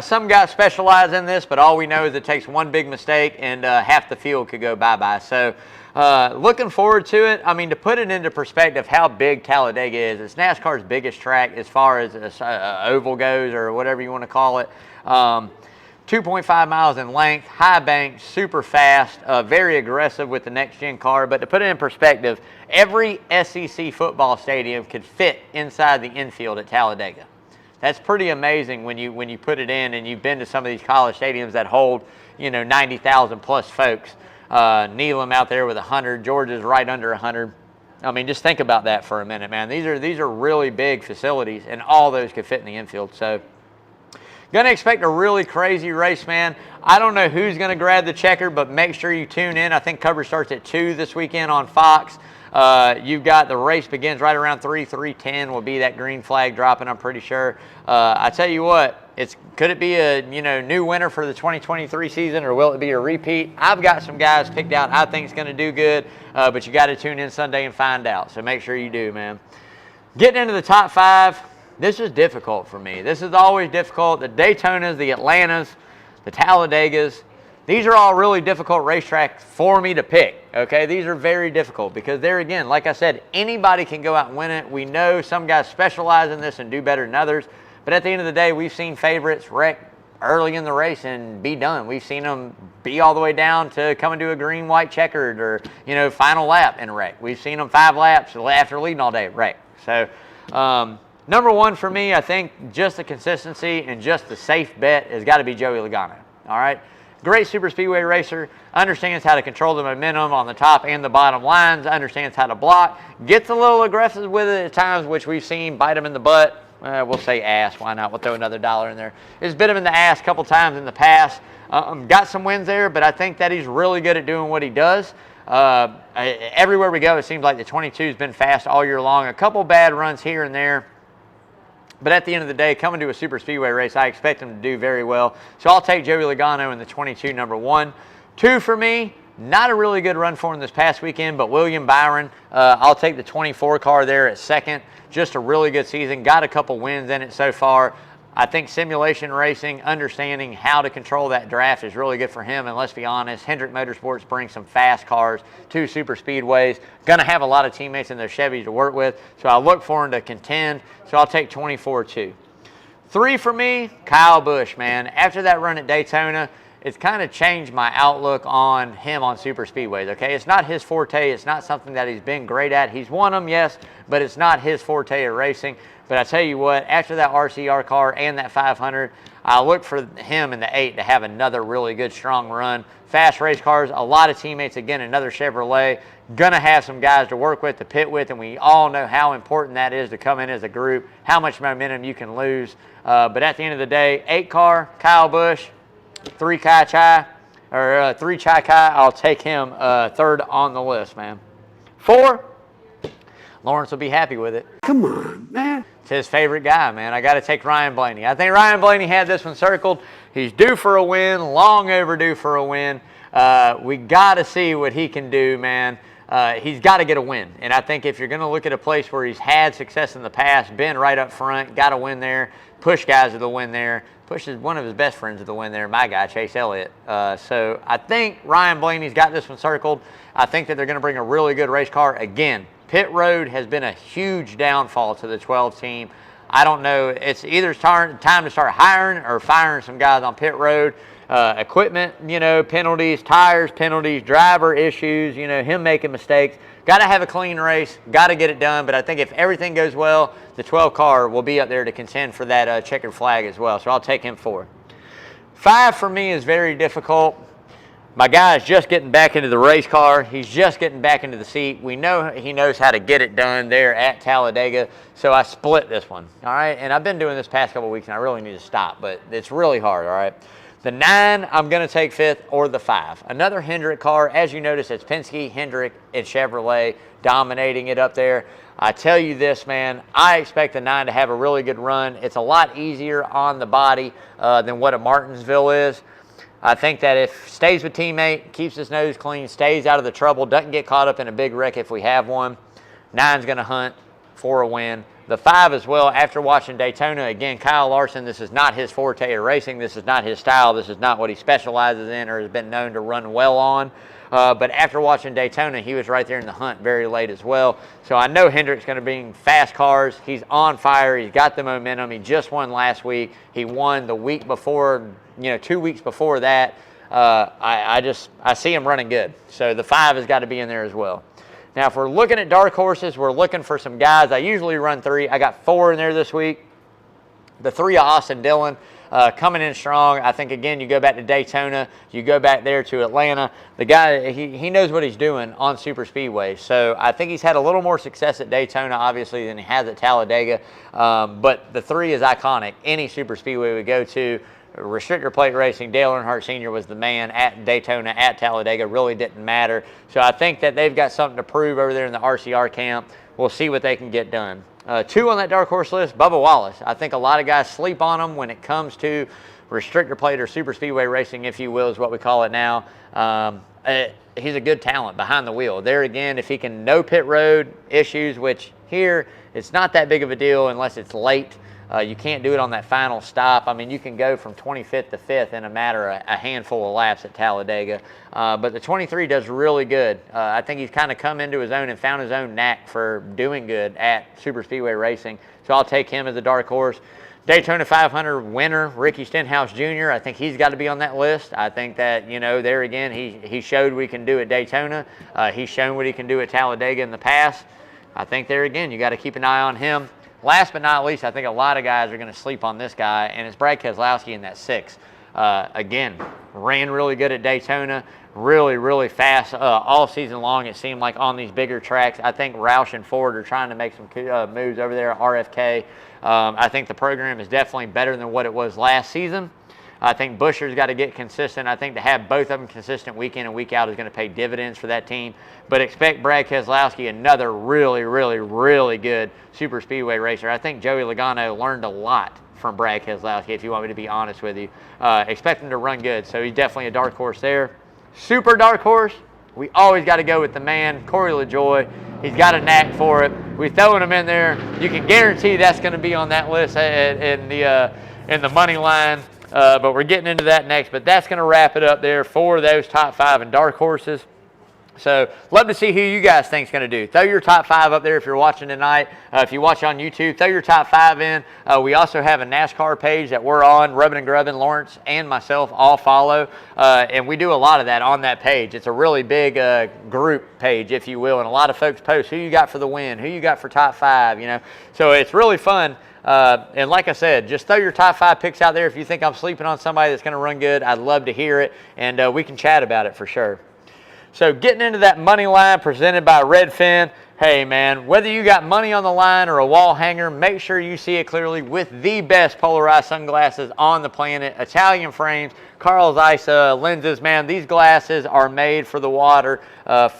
Some guys specialize in this, but all we know is it takes one big mistake and half the field could go bye-bye. So looking forward to it. I mean, to put it into perspective how big Talladega is, it's NASCAR's biggest track as far as oval goes, or whatever you want to call it. 2.5 miles in length, high bank, super fast, very aggressive with the next-gen car. But to put it in perspective, every SEC football stadium could fit inside the infield at Talladega. That's pretty amazing when you put it in, and you've been to some of these college stadiums that hold, you know, 90,000 plus folks. Neelam out there with 100, Georgia's right under 100. I mean, just think about that for a minute, man. These are really big facilities, and all those could fit in the infield. So gonna expect a really crazy race, man. I don't know who's gonna grab the checker, but make sure you tune in. I think coverage starts at 2 this weekend on Fox. You've got the race begins right around 3:10 will be that green flag dropping, I'm pretty sure. I tell you what, could it be a new winner for the 2023 season, or will it be a repeat? I've got some guys picked out I think it's going to do good, but you got to tune in Sunday and find out. So make sure you do, man. Getting into the top 5, this is difficult for me. This is always difficult. The Daytonas, the Atlantas, the Talladegas, these are all really difficult racetracks for me to pick, okay? These are very difficult because there again, like I said, anybody can go out and win it. We know some guys specialize in this and do better than others, but at the end of the day, we've seen favorites wreck early in the race and be done. We've seen them be all the way down to coming to a green, white, checkered, or, final lap and wreck. We've seen them 5 laps after leading all day wreck. So, number 1 for me, I think just the consistency and just the safe bet has got to be Joey Logano, all right? Great super speedway racer, understands how to control the momentum on the top and the bottom lines, understands how to block, gets a little aggressive with it at times, which we've seen bite him in the butt. We'll say ass, why not? We'll throw another $1 in there. It's bit him in the ass a couple times in the past. Got some wins there, but I think that he's really good at doing what he does. Everywhere we go, it seems like the 22's been fast all year long. A couple bad runs here and there. But at the end of the day, coming to a super speedway race, I expect him to do very well. So I'll take Joey Logano in the 22, number 1. 2 for me, Not a really good run for him this past weekend, but William Byron, I'll take the 24 car there at second. Just a really good season. Got a couple wins in it so far. I think simulation racing, understanding how to control that draft is really good for him. And let's be honest, Hendrick Motorsports brings some fast cars to super speedways. Going to have a lot of teammates in their Chevys to work with. So I look for him to contend. So I'll take 24 too. 3 for me, Kyle Busch, man. After that run at Daytona, it's kind of changed my outlook on him on super speedways, okay? It's not his forte. It's not something that he's been great at. He's won them, yes, but it's not his forte of racing. But I tell you what, after that RCR car and that 500, I look for him in the 8 to have another really good, strong run. Fast race cars, a lot of teammates, again, another Chevrolet. Gonna have some guys to work with, to pit with, and we all know how important that is to come in as a group, how much momentum you can lose. But at the end of the day, 8 car, Kyle Busch, 3 Kai Chai, or 3 Chai Kai, I'll take him third on the list, man. 4, Lawrence will be happy with it. Come on, man. It's his favorite guy, man. I got to take Ryan Blaney. I think Ryan Blaney had this one circled. He's due for a win, long overdue for a win. We got to see what he can do, man. He's got to get a win. And I think if you're going to look at a place where he's had success in the past, been right up front, got a win there, push guys to the win there, pushes one of his best friends to the win there, my guy, Chase Elliott. So I think Ryan Blaney's got this one circled. I think that they're going to bring a really good race car. Again, pit road has been a huge downfall to the 12 team. I don't know. It's either time to start hiring or firing some guys on pit road. Equipment, penalties, tires, penalties, driver issues, him making mistakes. Got to have a clean race. Got to get it done. But I think if everything goes well, the 12 car will be up there to contend for that checkered flag as well. So I'll take him 4. 5 for me is very difficult. My guy is just getting back into the race car. He's just getting back into the seat. We know he knows how to get it done there at Talladega. So I split this one, all right? And I've been doing this past couple weeks, and I really need to stop, but it's really hard, all right? The 9, I'm going to take 5th, or the 5. Another Hendrick car. As you notice, it's Penske, Hendrick, and Chevrolet dominating it up there. I tell you this, man, I expect the 9 to have a really good run. It's a lot easier on the body than what a Martinsville is. I think that if stays with teammate, keeps his nose clean, stays out of the trouble, doesn't get caught up in a big wreck if we have one, 9's going to hunt for a win. The 5 as well, after watching Daytona, again, Kyle Larson, this is not his forte of racing. This is not his style. This is not what he specializes in or has been known to run well on. But after watching Daytona, he was right there in the hunt very late as well. So I know Hendrick's going to bring fast cars. He's on fire. He's got the momentum. He just won last week. He won the week before, 2 weeks before that. I see him running good. So the 5 has got to be in there as well. Now, if we're looking at dark horses, we're looking for some guys. I usually run 3. I got 4 in there this week. The 3 of Austin Dillon coming in strong. I think, again, you go back to Daytona. You go back there to Atlanta. The guy, he knows what he's doing on super speedways. So I think he's had a little more success at Daytona, obviously, than he has at Talladega. But the 3 is iconic. Any super speedway we go to, restrictor plate racing, Dale Earnhardt Sr. was the man at Daytona, at Talladega. Really didn't matter. So I think that they've got something to prove over there in the RCR camp. We'll see what they can get done. 2 on that dark horse list, Bubba Wallace. I think a lot of guys sleep on him when it comes to restrictor plate or super speedway racing, if you will, is what we call it now. He's a good talent behind the wheel. There again, if he can know pit road issues, which here it's not that big of a deal unless it's late. You can't do it on that final stop. I mean, you can go from 25th to 5th in a matter of a handful of laps at Talladega. But the 23 does really good. I think he's kind of come into his own and found his own knack for doing good at super speedway racing. So I'll take him as a dark horse. Daytona 500 winner, Ricky Stenhouse Jr., I think he's got to be on that list. I think that, there again, he showed what he can do at Daytona. He's shown what he can do at Talladega in the past. I think there again, you got to keep an eye on him. Last but not least, I think a lot of guys are going to sleep on this guy, and it's Brad Keselowski in that 6. Again, ran really good at Daytona, really, really fast all season long, it seemed like, on these bigger tracks. I think Roush and Ford are trying to make some moves over there at RFK. I think the program is definitely better than what it was last season. I think Buescher's got to get consistent. I think to have both of them consistent week in and week out is going to pay dividends for that team. But expect Brad Keselowski, another really, really, really good super speedway racer. I think Joey Logano learned a lot from Brad Keselowski, if you want me to be honest with you. Expect him to run good. So he's definitely a dark horse there. Super dark horse, we always got to go with the man, Corey LaJoy. He's got a knack for it. We're throwing him in there. You can guarantee that's going to be on that list in the money line. But we're getting into that next. But that's going to wrap it up there for those top 5 and dark horses. So love to see who you guys think is going to do. Throw your top 5 up there if you're watching tonight. If you watch on YouTube, throw your top 5 in. We also have a NASCAR page that we're on. Rubbin and Grubbin, Lawrence, and myself all follow. And we do a lot of that on that page. It's a really big group page, if you will. And a lot of folks post who you got for the win, who you got for top 5, you know. So it's really fun. And like I said, just throw your top 5 picks out there. If you think I'm sleeping on somebody that's going to run good, I'd love to hear it. And we can chat about it for sure. So getting into that money line presented by Redfin. Hey, man, whether you got money on the line or a wall hanger, make sure you see it clearly with the best polarized sunglasses on the planet. Italian frames, Carl Zeiss lenses, man. These glasses are made for the water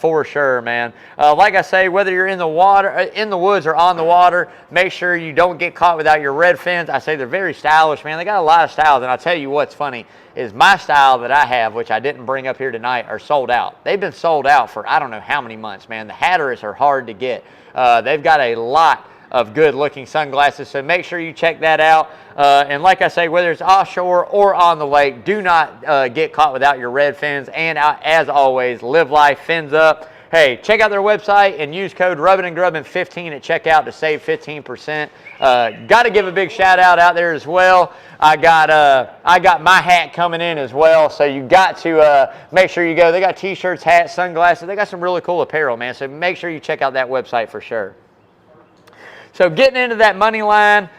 for sure, man. Like I say, whether you're in the water, in the woods or on the water, make sure you don't get caught without your Redfins. I say they're very stylish, man. They got a lot of styles, and I'll tell you what's funny is my style that I have, which I didn't bring up here tonight, are sold out. They've been sold out for I don't know how many months, man. The Hatteras are hard to get. They've got a lot of good looking sunglasses, so make sure you check that out. And like I say, whether it's offshore or on the lake, do not get caught without your Redfins. And as always, live life fins up. Hey, check out their website and use code RubbinandGrubbin15 at checkout to save 15%. Got to give a big shout out there as well. I got my hat coming in as well, so you got to make sure you go. They got t-shirts, hats, sunglasses. They got some really cool apparel, man. So make sure you check out that website for sure. So getting into that money line,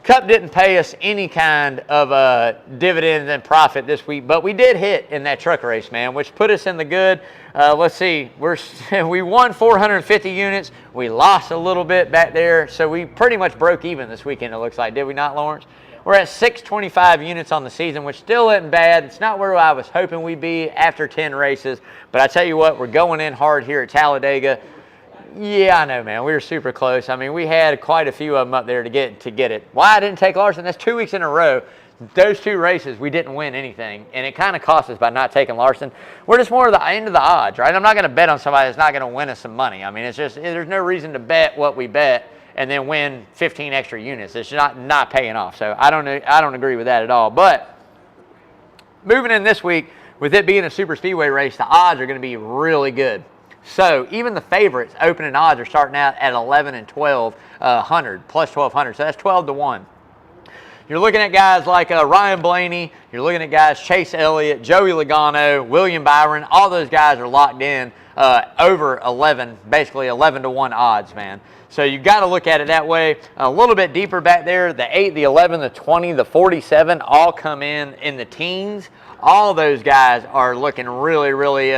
Cup didn't pay us any kind of dividends and profit this week, but we did hit in that truck race, man, which put us in the good. Let's see, we won 450 units. We lost a little bit back there, so we pretty much broke even this weekend, it looks like. Did we not, Lawrence? We're at 625 units on the season, which still isn't bad. It's not where I was hoping we'd be after 10 races, but I tell you what, we're going in hard here at Talladega. Yeah, I know, man. We were super close. I mean, we had quite a few of them up there to get it. Why I didn't take Larson? That's 2 weeks in a row. Those 2 races, we didn't win anything, and it kind of cost us by not taking Larson. We're just more of the end of the odds, right? I'm not going to bet on somebody that's not going to win us some money. I mean, it's just there's no reason to bet what we bet and then win 15 extra units. It's not paying off. So I don't agree with that at all. But moving in this week, with it being a super speedway race, the odds are going to be really good. So even the favorites, opening odds, are starting out at 11 and 1,200, plus 1,200. So that's 12 to 1. You're looking at guys like Ryan Blaney. You're looking at guys Chase Elliott, Joey Logano, William Byron. All those guys are locked in over 11, basically 11 to 1 odds, man. So you got to look at it that way. A little bit deeper back there, the 8, the 11, the 20, the 47 all come in the teens. All those guys are looking really, really,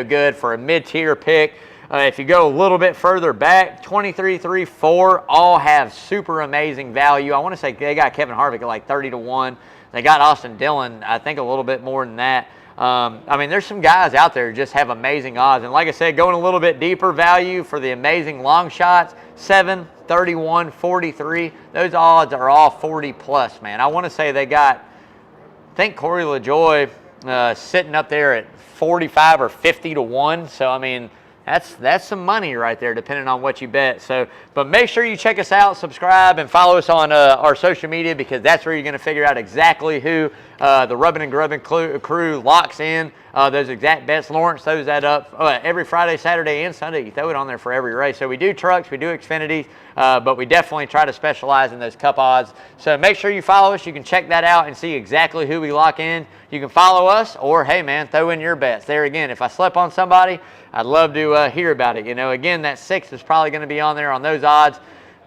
good for a mid-tier pick. If you go a little bit further back, 23, 3, 4 all have super amazing value. I want to say they got Kevin Harvick at like 30 to 1. They got Austin Dillon, I think, a little bit more than that. I mean, there's some guys out there who just have amazing odds. And like I said, going a little bit deeper value for the amazing long shots, 7, 31, 43. Those odds are all 40 plus, man. I want to say they got, I think Corey LaJoy sitting up there at 45 or 50 to 1. So, I mean, that's some money right there, depending on what you bet. So, but make sure you check us out, subscribe, and follow us on our social media, because that's where you're going to figure out exactly who the Rubbin and Grubbin crew locks in those exact bets. Lawrence throws that up every Friday, Saturday, and Sunday. You throw it on there for every race. So we do trucks, we do Xfinities, but we definitely try to specialize in those cup odds. So make sure you follow us. You can check that out and see exactly who we lock in. You can follow us, or hey, man, throw in your bets. There again, if I slept on somebody, I'd love to hear about it. Again, that 6 is probably going to be on there on those odds.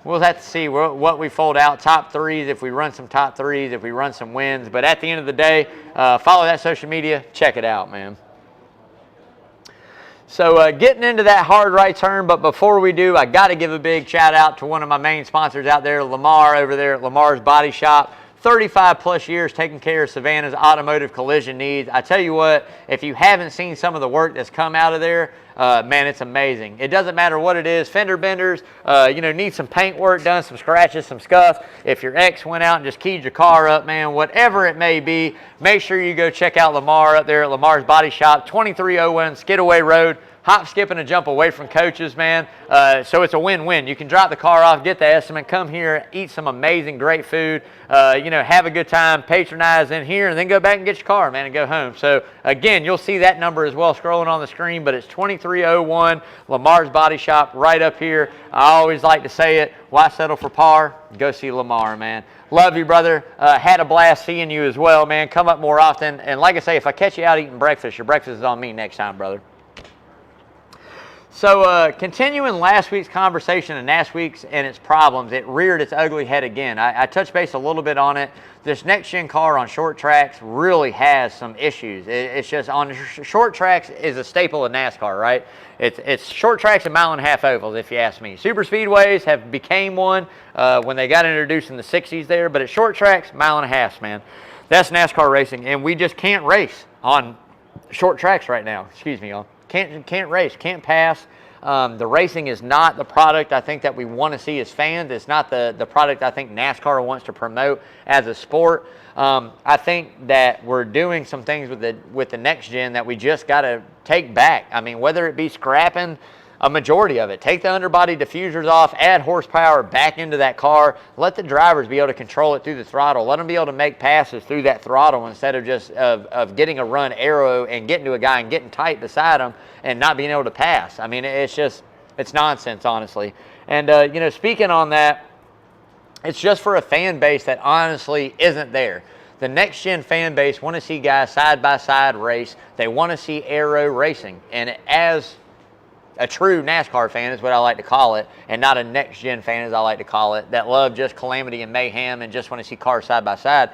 We'll have to see what we fold out. Top 3s, if we run some top 3s, if we run some wins. But at the end of the day, follow that social media. Check it out, man. So getting into that hard right turn, but before we do, I got to give a big shout out to one of my main sponsors out there, Lamar, over there at Lamar's Body Shop. 35 plus years taking care of Savannah's automotive collision needs. I tell you what, if you haven't seen some of the work that's come out of there, man, it's amazing. It doesn't matter what it is, fender benders, need some paint work done, some scratches, some scuff. If your ex went out and just keyed your car up, man, whatever it may be, make sure you go check out Lamar up there at Lamar's Body Shop, 2301 Skidaway Road, hop, skip, and a jump away from coaches, man. So it's a win-win. You can drop the car off, get the estimate, come here, eat some amazing, great food, have a good time, patronize in here, and then go back and get your car, man, and go home. So, again, you'll see that number as well scrolling on the screen, but it's 2301 Lamar's Body Shop right up here. I always like to say it, why settle for par? Go see Lamar, man. Love you, brother. Had a blast seeing you as well, man. Come up more often. And like I say, if I catch you out eating breakfast, your breakfast is on me next time, brother. So continuing last week's conversation and last week's and its problems, it reared its ugly head again. I touched base a little bit on it. This next-gen car on short tracks really has some issues. It's just on short tracks is a staple of NASCAR, right? It's short tracks and mile-and-a-half ovals, if you ask me. Super speedways have became one when they got introduced in the 60s there, but at short tracks, mile-and-a-half, man. That's NASCAR racing, and we just can't race on short tracks right now. Excuse me, y'all. Can't race, can't pass. The racing is not the product I think that we want to see as fans. It's not the product I think NASCAR wants to promote as a sport. I think that we're doing some things with the next gen that we just got to take back. I mean, whether it be scrapping a majority of it, take the underbody diffusers off, add horsepower back into that car, let the drivers be able to control it through the throttle, let them be able to make passes through that throttle instead of just of getting a run arrow and getting to a guy and getting tight beside him and not being able to pass. I mean, it's nonsense, honestly. And speaking on that, it's just for a fan base that honestly isn't there. The next gen fan base want to see guys side by side race. They want to see aero racing, and as a true NASCAR fan is what I like to call it, and not a next-gen fan as I like to call it, that love just calamity and mayhem and just want to see cars side by side.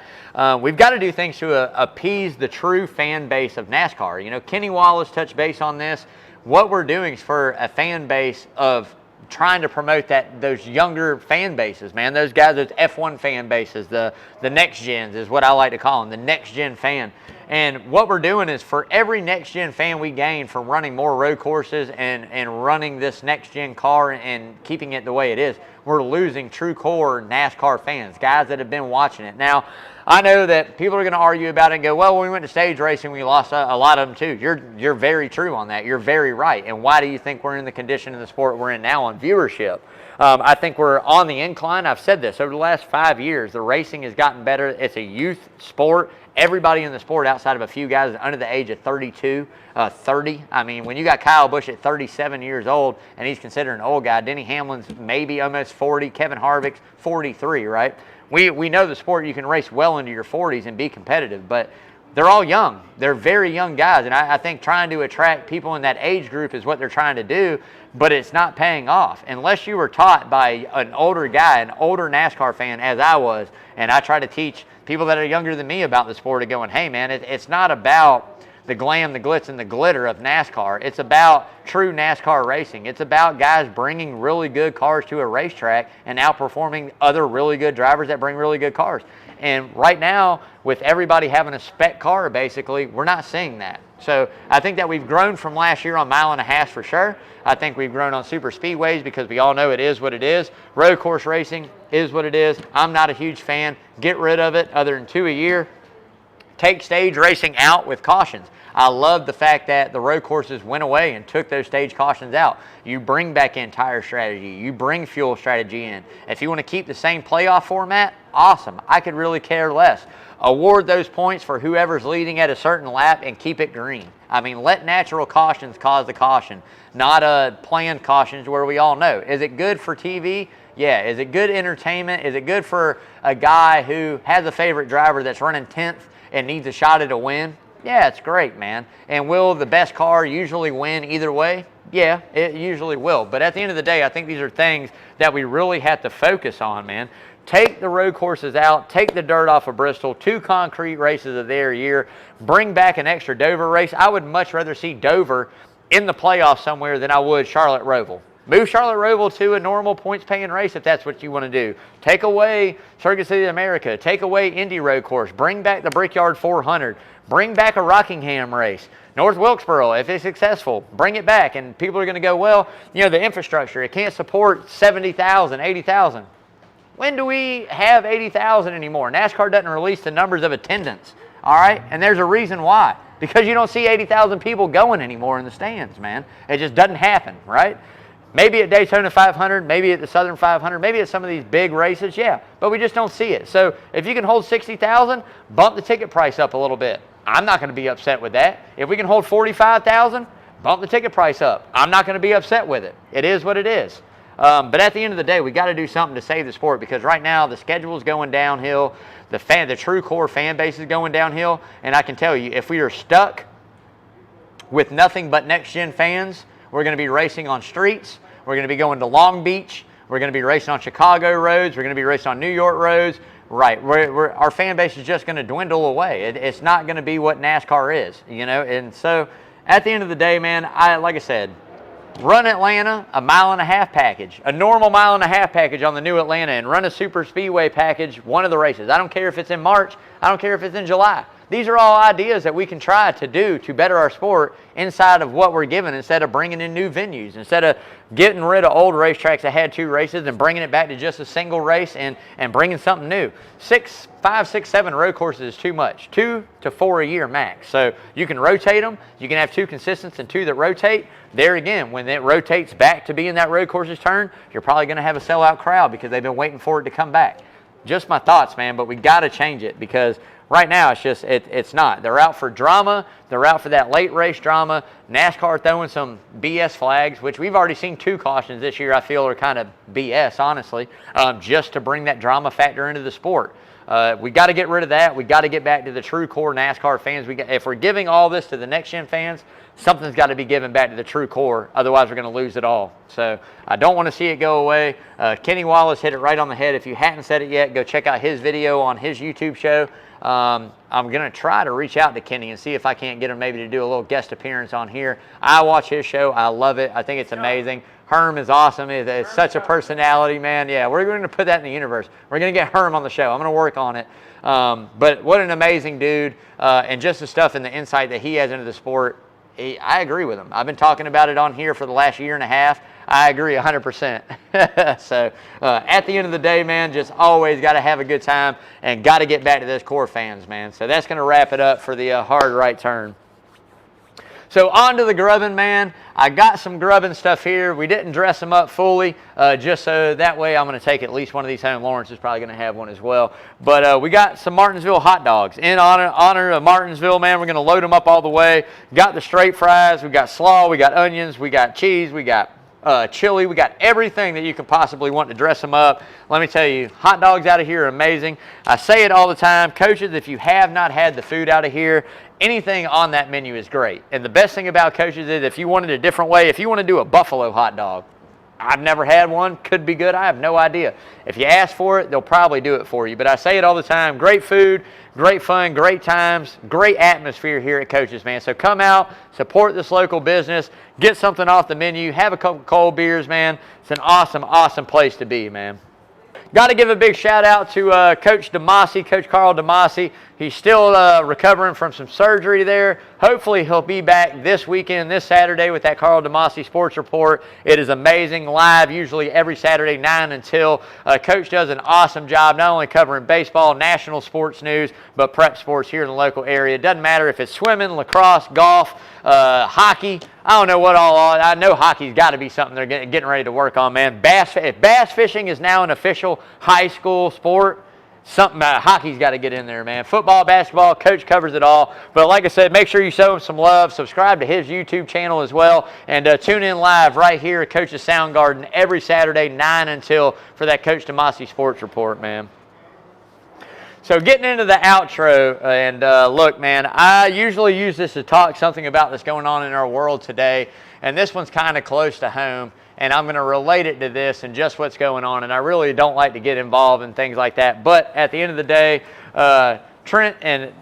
We've got to do things to appease the true fan base of NASCAR. Kenny Wallace touched base on this. What we're doing is for a fan base of trying to promote those younger fan bases, man. Those guys, those F1 fan bases, the next gens is what I like to call them, the next-gen fan. And what we're doing is for every next-gen fan we gain from running more road courses and running this next-gen car and keeping it the way it is, we're losing true core NASCAR fans, guys that have been watching it. Now, I know that people are going to argue about it and go, well, when we went to stage racing, we lost a lot of them too. You're very true on that. You're very right. And why do you think we're in the condition of the sport we're in now on viewership? I think we're on the incline. I've said this over the last 5 years. The racing has gotten better. It's a youth sport. Everybody in the sport outside of a few guys is under the age of 32, 30. I mean, when you got Kyle Busch at 37 years old and he's considered an old guy, Denny Hamlin's maybe almost 40, Kevin Harvick's 43, right? We know the sport you can race well into your 40s and be competitive, but they're all young. They're very young guys, and I think trying to attract people in that age group is what they're trying to do, but it's not paying off. Unless you were taught by an older guy, an older NASCAR fan as I was, and I try to teach people that are younger than me about the sport of going, hey man, it's not about the glam, the glitz, and the glitter of NASCAR. It's about true NASCAR racing. It's about guys bringing really good cars to a racetrack and outperforming other really good drivers that bring really good cars. And right now, with everybody having a spec car, basically, we're not seeing that. So I think that we've grown from last year on mile and a half for sure. I think we've grown on super speedways because we all know it is what it is. Road course racing is what it is. I'm not a huge fan. Get rid of it other than 2 a year. Take stage racing out with cautions. I love the fact that the road courses went away and took those stage cautions out. You bring back in tire strategy. You bring fuel strategy in. If you want to keep the same playoff format, awesome. I could really care less. Award those points for whoever's leading at a certain lap and keep it green. I mean, let natural cautions cause the caution, not planned cautions where we all know. Is it good for TV? Yeah. Is it good entertainment? Is it good for a guy who has a favorite driver that's running 10th and needs a shot at a win? Yeah, it's great, man. And will the best car usually win either way? Yeah, it usually will. But at the end of the day, I think these are things that we really have to focus on, man. Take the road courses out. Take the dirt off of Bristol. 2 concrete races of their year. Bring back an extra Dover race. I would much rather see Dover in the playoffs somewhere than I would Charlotte Roval. Move Charlotte Roval to a normal points-paying race if that's what you want to do. Take away Circuit City of America. Take away Indy Road Course. Bring back the Brickyard 400. Bring back a Rockingham race. North Wilkesboro, if it's successful, bring it back. And people are going to go, well, the infrastructure, it can't support 70,000, 80,000. When do we have 80,000 anymore? NASCAR doesn't release the numbers of attendance, all right? And there's a reason why. because you don't see 80,000 people going anymore in the stands, man. It just doesn't happen, right? Maybe at Daytona 500, maybe at the Southern 500, maybe at some of these big races, yeah, but we just don't see it. So if you can hold 60,000, bump the ticket price up a little bit. I'm not going to be upset with that. If we can hold 45,000, bump the ticket price up. I'm not going to be upset with it. It is what it is. But at the end of the day, we got to do something to save the sport, because right now the schedule is going downhill. The true core fan base is going downhill. And I can tell you, if we are stuck with nothing but next-gen fans, we're going to be racing on streets. We're going to be going to Long Beach. We're going to be racing on Chicago roads. We're going to be racing on New York roads. Right, our fan base is just going to dwindle away. It's not going to be what NASCAR is, you know. And so, at the end of the day, man, like I said, run Atlanta a 1.5 mile package, a normal 1.5 mile package on the new Atlanta, and run a super speedway package one of the races. I don't care if it's in March. I don't care if it's in July. These are all ideas that we can try to do to better our sport inside of what we're given, instead of bringing in new venues, instead of getting rid of old racetracks that had 2 races and bringing it back to just a single race and bringing something new. 5, 6, 7 road courses is too much. 2 to 4 a year max. So you can rotate them. You can have 2 consistents and 2 that rotate. There again, when it rotates back to being that road course's turn, you're probably going to have a sellout crowd because they've been waiting for it to come back. Just my thoughts, man, but we got to change it, because right now it's just, it's not. They're out for drama. They're out for that late race drama. NASCAR throwing some BS flags, which we've already seen 2 cautions this year I feel are kind of BS, honestly, just to bring that drama factor into the sport. We got to get rid of that. We got to get back to the true core NASCAR fans. If we're giving all this to the next-gen fans, something's got to be given back to the true core. Otherwise, we're going to lose it all. So I don't want to see it go away. Kenny Wallace hit it right on the head. If you hadn't said it yet, go check out his video on his YouTube show. I'm going to try to reach out to Kenny and see if I can't get him maybe to do a little guest appearance on here. I watch his show. I love it. I think it's amazing. Herm is awesome. It's such a personality, man. Yeah, we're going to put that in the universe. We're going to get Herm on the show. I'm going to work on it. But what an amazing dude. And just the stuff and the insight that he has into the sport, I agree with him. I've been talking about it on here for the last 1.5 years. I agree 100%. So at the end of the day, man, just always got to have a good time and got to get back to those core fans, man. So that's going to wrap it up for the hard right turn. So on to the grubbing, man. I got some grubbing stuff here. We didn't dress them up fully, just so that way I'm going to take at least one of these home. Lawrence is probably going to have one as well. But we got some Martinsville hot dogs. In honor of Martinsville, man, we're going to load them up all the way. Got the straight fries. We got slaw. We got onions. We got cheese. We got chili. We got everything that you can possibly want to dress them up. Let me tell you, hot dogs out of here are amazing. I say it all the time. Coaches, if you have not had the food out of here, anything on that menu is great. And the best thing about Coaches is if you want it a different way, if you want to do a buffalo hot dog, I've never had one, could be good, I have no idea. If you ask for it, they'll probably do it for you. But I say it all the time, great food, great fun, great times, great atmosphere here at Coaches, man. So come out, support this local business, get something off the menu, have a couple cold beers, man. It's an awesome, awesome place to be, man. Got to give a big shout out to Coach DeMasi, Coach Carl DeMasi. He's still recovering from some surgery there. Hopefully he'll be back this weekend, this Saturday, with that Carl DeMasi Sports Report. It is amazing, live usually every Saturday, 9 until. Coach does an awesome job, not only covering baseball, national sports news, but prep sports here in the local area. It doesn't matter if it's swimming, lacrosse, golf, hockey. I don't know what all. I know hockey's got to be something they're getting ready to work on, man. If bass fishing is now an official high school sport, something hockey's got to get in there, man. Football, basketball, Coach covers it all. But like I said, make sure you show him some love. Subscribe to his YouTube channel as well. And tune in live right here at Coach's Sound Garden every Saturday, 9 until, for that Coach DeMasi Sports Report, man. So getting into the outro, and look, man, I usually use this to talk something about that's going on in our world today. And this one's kind of close to home. And I'm going to relate it to this and just what's going on. And I really don't like to get involved in things like that. But at the end of the day, Trent and,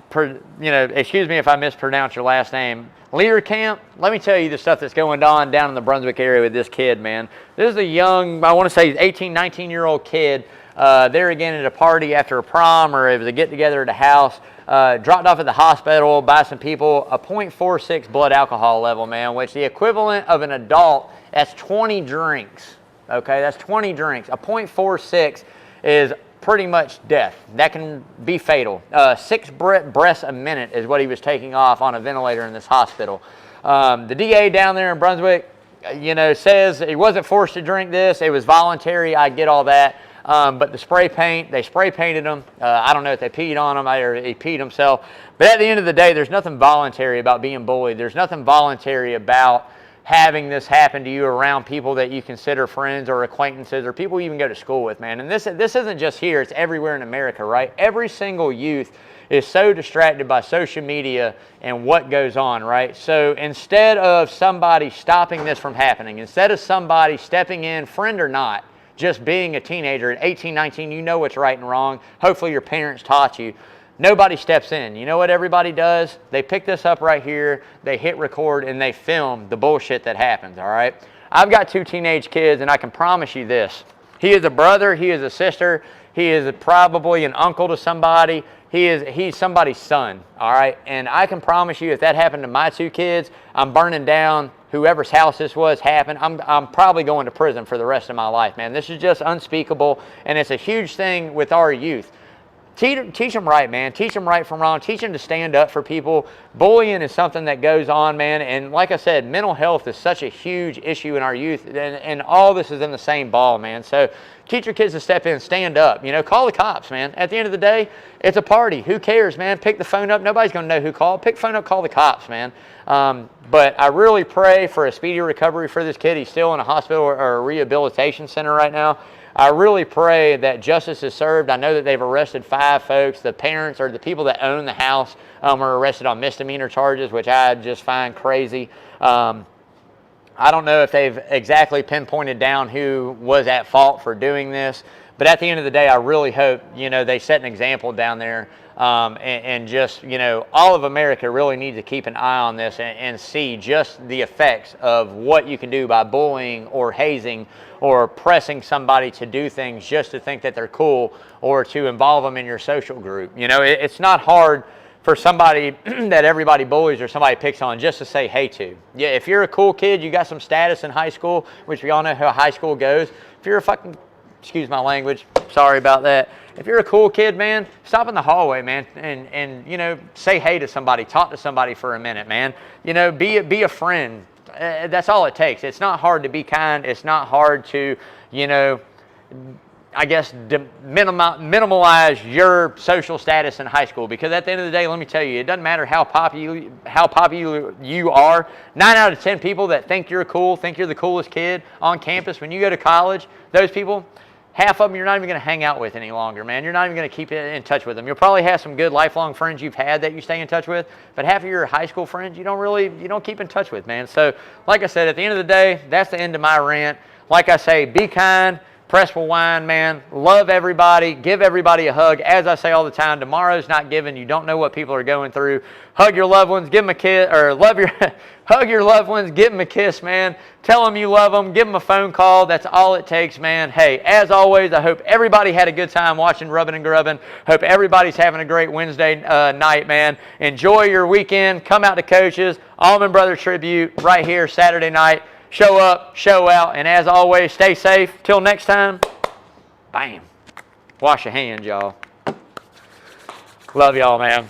excuse me if I mispronounce your last name, Leader Camp, let me tell you the stuff that's going on down in the Brunswick area with this kid, man. This is a young, I want to say 18, 19-year-old kid. There again at a party after a prom, or it was a get-together at a house. Dropped off at the hospital by some people, a 0.46 blood alcohol level, man, which the equivalent of an adult, that's 20 drinks, okay? That's 20 drinks. A 0.46 is pretty much death. That can be fatal. 6 breaths a minute is what he was taking off on a ventilator in this hospital. The DA down there in Brunswick, says he wasn't forced to drink this. It was voluntary. I get all that. But the spray paint, they spray painted him. I don't know if they peed on him or he peed himself. But at the end of the day, there's nothing voluntary about being bullied. There's nothing voluntary about having this happen to you around people that you consider friends or acquaintances or people you even go to school with, man. And this isn't just here. It's everywhere in America, right? Every single youth is so distracted by social media and what goes on, right? So instead of somebody stopping this from happening, instead of somebody stepping in, friend or not, just being a teenager at 18, 19, you know what's right and wrong. Hopefully your parents taught you. Nobody steps in. You know what everybody does? They pick this up right here, they hit record, and they film the bullshit that happens, all right? I've got 2 teenage kids, and I can promise you this. He is a brother, he is a sister, he is probably an uncle to somebody. He's somebody's son, all right? And I can promise you if that happened to my 2 kids, I'm burning down whoever's house this was happened. I'm probably going to prison for the rest of my life, man. This is just unspeakable, and it's a huge thing with our youth. Teach them right, man. Teach them right from wrong. Teach them to stand up for people. Bullying is something that goes on, man. And like I said, mental health is such a huge issue in our youth. And all this is in the same ball, man. So teach your kids to step in, stand up. Call the cops, man. At the end of the day, it's a party. Who cares, man? Pick the phone up. Nobody's going to know who called. Pick the phone up, call the cops, man. But I really pray for a speedy recovery for this kid. He's still in a hospital or a rehabilitation center right now. I really pray that justice is served. I know that they've arrested 5 folks. The parents or the people that own the house were arrested on misdemeanor charges, which I just find crazy. I don't know if they've exactly pinpointed down who was at fault for doing this, but at the end of the day, I really hope, they set an example down there. And just, all of America really needs to keep an eye on this and see just the effects of what you can do by bullying or hazing or pressing somebody to do things just to think that they're cool or to involve them in your social group. It's not hard for somebody that everybody bullies or somebody picks on just to say hey to. Yeah, if you're a cool kid, you got some status in high school, which we all know how high school goes. If you're a fucking, excuse my language, sorry about that. If you're a cool kid, man, stop in the hallway, man, and say hey to somebody, talk to somebody for a minute, man. Be a friend. That's all it takes. It's not hard to be kind. It's not hard to, I guess, minimalize your social status in high school. Because at the end of the day, let me tell you, it doesn't matter how popular you are. 9 out of 10 people that think you're cool, think you're the coolest kid on campus, when you go to college, those people, half of them you're not even going to hang out with any longer, man. You're not even going to keep in touch with them. You'll probably have some good lifelong friends you've had that you stay in touch with, but half of your high school friends you don't keep in touch with, man. So, like I said, at the end of the day, that's the end of my rant. Like I say, be kind, press rewind, man. Love everybody, give everybody a hug. As I say all the time, tomorrow's not given. You don't know what people are going through. Hug your loved ones, give them a kiss, or hug your loved ones, give them a kiss, man. Tell them you love them, give them a phone call. That's all it takes, man. Hey, as always, I hope everybody had a good time watching Rubbin' and Grubbin'. Hope everybody's having a great Wednesday night, man. Enjoy your weekend. Come out to Coach's Allman Brothers Tribute right here Saturday night. Show up, show out, and as always, stay safe. Till next time, bam. Wash your hands, y'all. Love y'all, man.